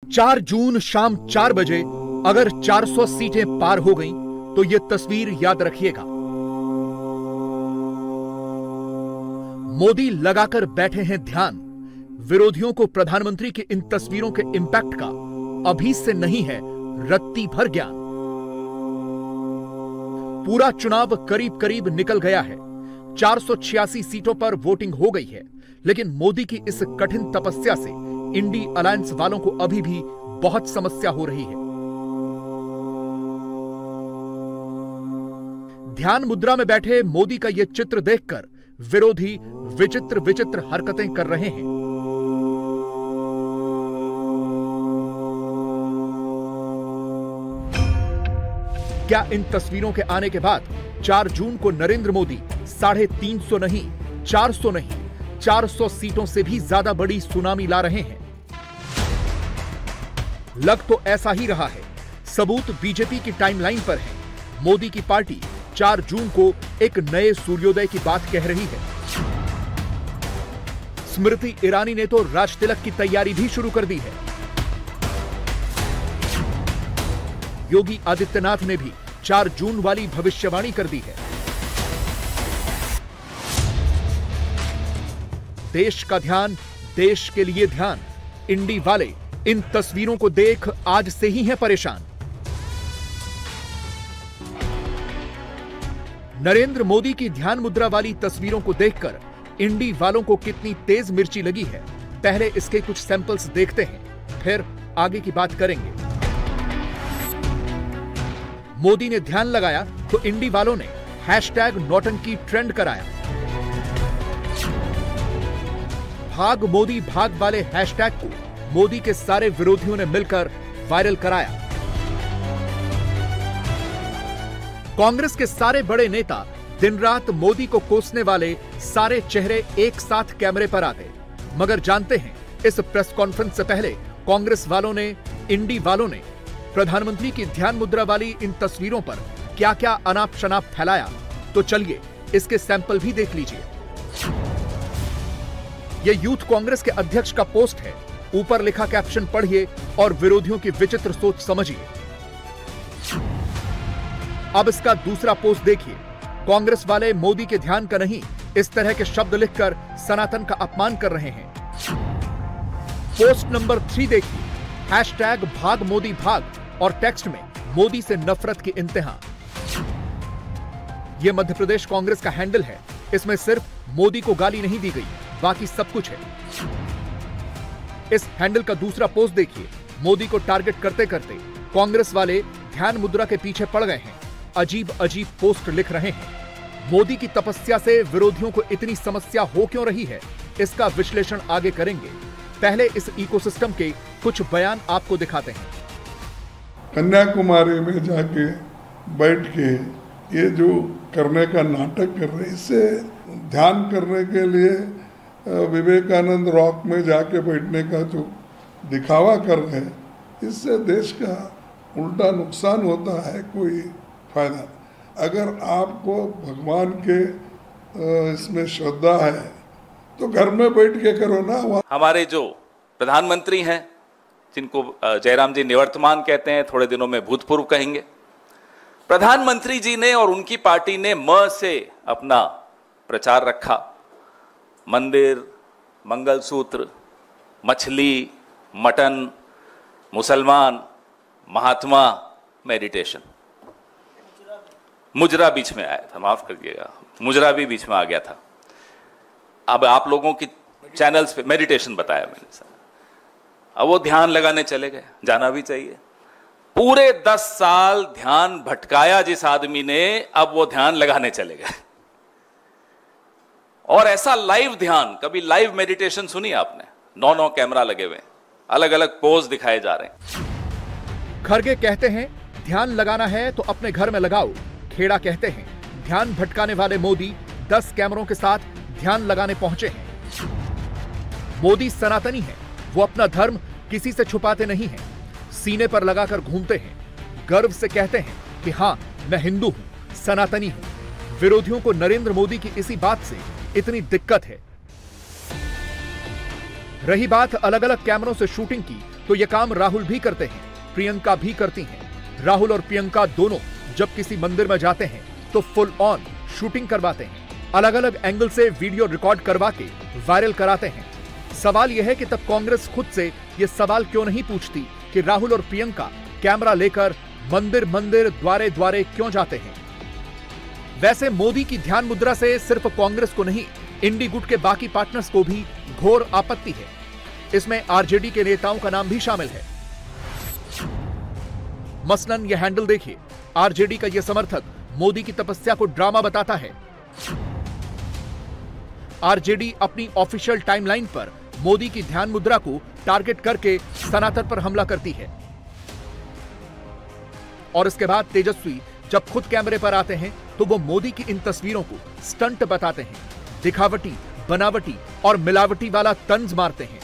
4 जून शाम 4 बजे अगर 400 सीटें पार हो गईं, तो यह तस्वीर याद रखिएगा। मोदी लगाकर बैठे हैं ध्यान। विरोधियों को प्रधानमंत्री की इन तस्वीरों के इंपैक्ट का अभी से नहीं है रत्ती भर ज्ञान। पूरा चुनाव करीब करीब निकल गया है। 486 सीटों पर वोटिंग हो गई है, लेकिन मोदी की इस कठिन तपस्या से इंडी अलायंस वालों को अभी भी बहुत समस्या हो रही है। ध्यान मुद्रा में बैठे मोदी का यह चित्र देखकर विरोधी विचित्र विचित्र हरकतें कर रहे हैं। क्या इन तस्वीरों के आने के बाद 4 जून को नरेंद्र मोदी 350 नहीं, 400 नहीं, 400 सीटों से भी ज्यादा बड़ी सुनामी ला रहे हैं? लग तो ऐसा ही रहा है। सबूत बीजेपी की टाइमलाइन पर है। मोदी की पार्टी 4 जून को एक नए सूर्योदय की बात कह रही है। स्मृति ईरानी ने तो राज तिलक की तैयारी भी शुरू कर दी है। योगी आदित्यनाथ ने भी 4 जून वाली भविष्यवाणी कर दी है। देश का ध्यान, देश के लिए ध्यान। इंडी वाले इन तस्वीरों को देख आज से ही हैं परेशान। नरेंद्र मोदी की ध्यान मुद्रा वाली तस्वीरों को देखकर इंडी वालों को कितनी तेज मिर्ची लगी है, पहले इसके कुछ सैंपल्स देखते हैं, फिर आगे की बात करेंगे। मोदी ने ध्यान लगाया तो इंडी वालों ने #नौटंकी ट्रेंड कराया। भाग मोदी भाग वाले हैशटैग को मोदी के सारे विरोधियों ने मिलकर वायरल कराया। कांग्रेस के सारे बड़े नेता दिन रात मोदी को कोसने वाले सारे चेहरे एक साथ कैमरे पर आ गए। मगर जानते हैं, इस प्रेस कॉन्फ्रेंस से पहले कांग्रेस वालों ने, इंडी वालों ने प्रधानमंत्री की ध्यान मुद्रा वाली इन तस्वीरों पर क्या क्या अनाप शनाप फैलाया, तो चलिए इसके सैंपल भी देख लीजिए। यह यूथ कांग्रेस के अध्यक्ष का पोस्ट है। ऊपर लिखा कैप्शन पढ़िए और विरोधियों की विचित्र सोच समझिए। अब इसका दूसरा पोस्ट देखिए। कांग्रेस वाले मोदी के ध्यान का नहीं, इस तरह के शब्द लिखकर सनातन का अपमान कर रहे हैं। पोस्ट नंबर 3 देखिए, #भाग मोदी भाग और टेक्स्ट में मोदी से नफरत की इंतहा। यह मध्य प्रदेश कांग्रेस का हैंडल है। इसमें सिर्फ मोदी को गाली नहीं दी गई, बाकी सब कुछ है। इस हैंडल का दूसरा पोस्ट देखिए। मोदी को टारगेट करते करते कांग्रेस वाले ध्यान मुद्रा के पीछे पड़ गए हैं। अजीब अजीब पोस्ट लिख रहे हैं। मोदी की तपस्या से विरोधियों को इतनी समस्या हो क्यों रही है, इसका विश्लेषण आगे करेंगे। पहले इस इकोसिस्टम के कुछ बयान आपको दिखाते हैं। कन्याकुमारी में जाके बैठ के ये जो करने का नाटक कर रहे, इससे ध्यान करने के लिए विवेकानंद रॉक में जाके बैठने का जो दिखावा कर रहे हैं, इससे देश का उल्टा नुकसान होता है, कोई फायदा। अगर आपको भगवान के इसमें श्रद्धा है तो घर में बैठ के करो ना। हमारे जो प्रधानमंत्री हैं, जिनको जयराम जी निवर्तमान कहते हैं, थोड़े दिनों में भूतपूर्व कहेंगे, प्रधानमंत्री जी ने और उनकी पार्टी ने म से अपना प्रचार रखा। मंदिर, मंगलसूत्र, मछली, मटन, मुसलमान, महात्मा, मेडिटेशन। मुजरा बीच में आया था, माफ करिएगा, मुजरा भी बीच में आ गया था। अब आप लोगों की चैनल्स पे मेडिटेशन बताया मैंने सर। अब वो ध्यान लगाने चले गए, जाना भी चाहिए। पूरे 10 साल ध्यान भटकाया जिस आदमी ने, अब वो ध्यान लगाने चले गए। और ऐसा लाइव ध्यान, कभी लाइव मेडिटेशन सुनी आपने? 9 कैमरा लगे हुए, अलग अलग पोज दिखाए जा रहे हैं। खरगे कहते हैं ध्यान लगाना है तो अपने घर में लगाओ। खेड़ा कहते हैं ध्यान भटकाने वाले मोदी 10 कैमरों के साथ ध्यान लगाने पहुंचे हैं। मोदी सनातनी है, वो अपना धर्म किसी से छुपाते नहीं हैं, सीने पर लगाकर घूमते हैं। गर्व से कहते हैं कि हां, मैं हिंदू हूं, सनातनी हूं। विरोधियों को नरेंद्र मोदी की इसी बात से इतनी दिक्कत है। रही बात अलग अलग कैमरों से शूटिंग की, तो ये काम राहुल भी करते हैं, प्रियंका भी करती हैं। राहुल और प्रियंका दोनों जब किसी मंदिर में जाते हैं तो फुल ऑन शूटिंग करवाते हैं, अलग अलग एंगल से वीडियो रिकॉर्ड करवा के वायरल कराते हैं। सवाल यह है कि तब कांग्रेस खुद से यह सवाल क्यों नहीं पूछती कि राहुल और प्रियंका कैमरा लेकर मंदिर मंदिर द्वारे द्वारे क्यों जाते हैं। वैसे मोदी की ध्यान मुद्रा से सिर्फ कांग्रेस को नहीं, इंडी गुट के बाकी पार्टनर्स को भी घोर आपत्ति है। इसमें आरजेडी के नेताओं का नाम भी शामिल है। मसलन यह हैंडल देखिए, आरजेडी का यह समर्थक मोदी की तपस्या को ड्रामा बताता है। आरजेडी अपनी ऑफिशियल टाइमलाइन पर मोदी की ध्यान मुद्रा को टारगेट करके सनातन पर हमला करती है। और इसके बाद तेजस्वी जब खुद कैमरे पर आते हैं तो वो मोदी की इन तस्वीरों को स्टंट बताते हैं, दिखावटी, बनावटी और मिलावटी वाला तंज मारते हैं।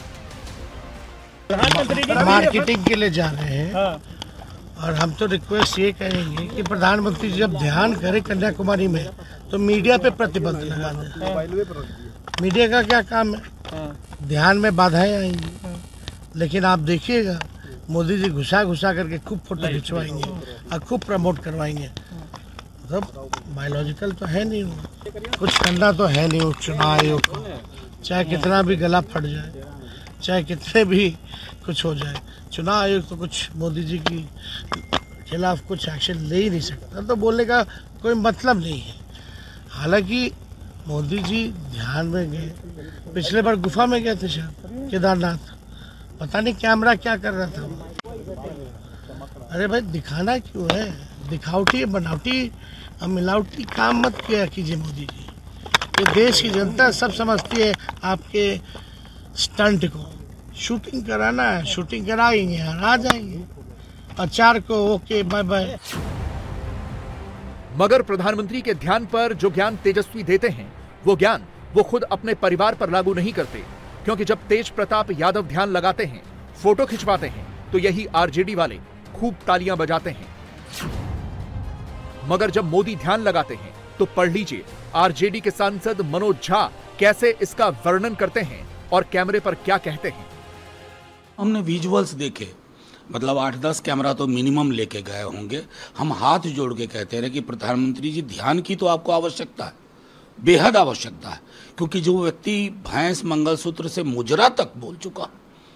मार्केटिंग के लिए जा रहे हैं और हम तो रिक्वेस्ट ये करेंगे कि प्रधानमंत्री जब ध्यान करे कन्याकुमारी में तो मीडिया पे प्रतिबंध लगा दें। मीडिया का क्या काम है? ध्यान में बाधाएं आएंगी, लेकिन आप देखिएगा मोदी जी घुसा घुसा करके खूब फोटो खिंचवाएंगे और खूब प्रमोट करवाएंगे। मतलब बायोलॉजिकल तो है नहीं, कुछ करना तो है नहीं चुनाव आयोग को, चाहे कितना भी गला फट जाए, चाहे कितने भी कुछ हो जाए, चुनाव आयोग तो कुछ मोदी जी की खिलाफ कुछ एक्शन ले ही नहीं सकता, तो बोलने का कोई मतलब नहीं है। हालांकि मोदी जी ध्यान में गए, पिछले बार गुफा में गए थे शायद केदारनाथ, पता नहीं कैमरा क्या कर रहा था। अरे भाई दिखाना क्यों है? दिखावटी बनावटी और मिलावटी काम मत किया कीजिए मोदी जी। ये देश की जनता सब समझती है आपके स्टंट को। शूटिंग कराना है, शूटिंग कराएंगे और आ जाएंगे, और 4 को ओके बाय बाय। मगर प्रधानमंत्री के ध्यान पर जो ज्ञान तेजस्वी देते हैं वो ज्ञान वो खुद अपने परिवार पर लागू नहीं करते, क्योंकि जब तेज प्रताप यादव ध्यान लगाते हैं, फोटो खिंचवाते हैं, तो यही आरजेडी वाले खूब तालियां बजाते हैं। मगर जब मोदी ध्यान लगाते हैं तो पढ़ लीजिए आरजेडी के सांसद मनोज झा कैसे इसका वर्णन करते हैं और कैमरे पर क्या कहते हैं। हमने विजुअल्स देखे, मतलब 8-10 कैमरा तो मिनिमम लेके गए होंगे। हम हाथ जोड़ के कहते रहे कि प्रधानमंत्री जी ध्यान की तो आपको आवश्यकता है, बेहद आवश्यकता है, क्योंकि जो व्यक्ति भैंस मंगलसूत्र से मुजरा तक बोल चुका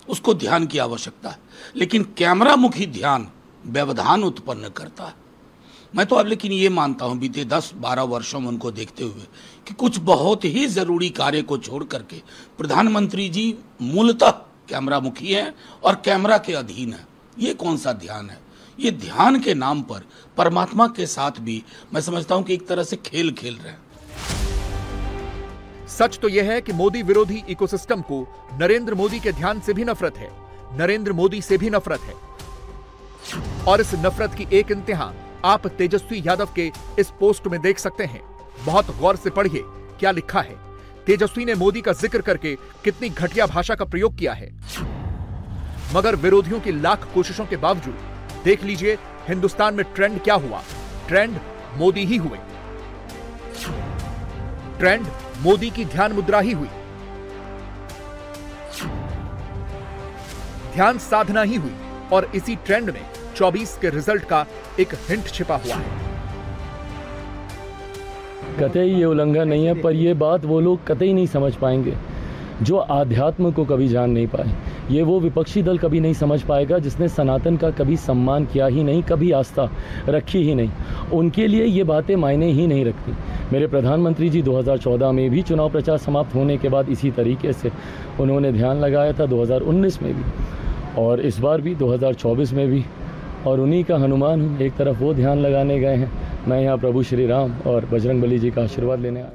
उसको ध्यान की आवश्यकता है, लेकिन कैमरा मुखी ध्यान व्यवधान उत्पन्न करता है। मैं तो अब लेकिन ये मानता हूं बीते 10-12 वर्षों में उनको देखते हुए कि कुछ बहुत ही जरूरी कार्य को छोड़ करके प्रधानमंत्री जी मूलतः कैमरा मुखी हैं और कैमरा के अधीन है। ये कौन सा ध्यान है? ये ध्यान के नाम पर परमात्मा के साथ भी मैं समझता हूं कि एक तरह से खेल खेल रहे हैं। सच तो यह है कि मोदी विरोधी इकोसिस्टम को नरेंद्र मोदी के ध्यान से भी नफरत है, नरेंद्र मोदी से भी नफरत है। और इस नफरत की एक इंतहा आप तेजस्वी यादव के इस पोस्ट में देख सकते हैं। बहुत गौर से पढ़िए क्या लिखा है। तेजस्वी ने मोदी का जिक्र करके कितनी घटिया भाषा का प्रयोग किया है। मगर विरोधियों की लाख कोशिशों के बावजूद देख लीजिए हिंदुस्तान में ट्रेंड क्या हुआ। ट्रेंड मोदी ही हुए, ट्रेंड मोदी की ध्यान मुद्रा ही हुई, ध्यान साधना ही हुई। और इसी ट्रेंड में 24 के रिजल्ट का एक हिंट छिपा हुआ है। कतई ये उल्लंघन नहीं है, पर ये बात वो लोग कतई नहीं समझ पाएंगे जो आध्यात्म को कभी जान नहीं पाए। ये वो विपक्षी दल कभी नहीं समझ पाएगा जिसने सनातन का कभी सम्मान किया ही नहीं, कभी आस्था रखी ही नहीं। उनके लिए ये बातें मायने ही नहीं रखती। मेरे प्रधानमंत्री जी 2014 में भी चुनाव प्रचार समाप्त होने के बाद इसी तरीके से उन्होंने ध्यान लगाया था, 2019 में भी और इस बार भी 2024 में भी। और उन्हीं का हनुमान हूँ, एक तरफ वो ध्यान लगाने गए हैं, मैं यहाँ प्रभु श्री राम और बजरंगबली जी का आशीर्वाद लेने आया।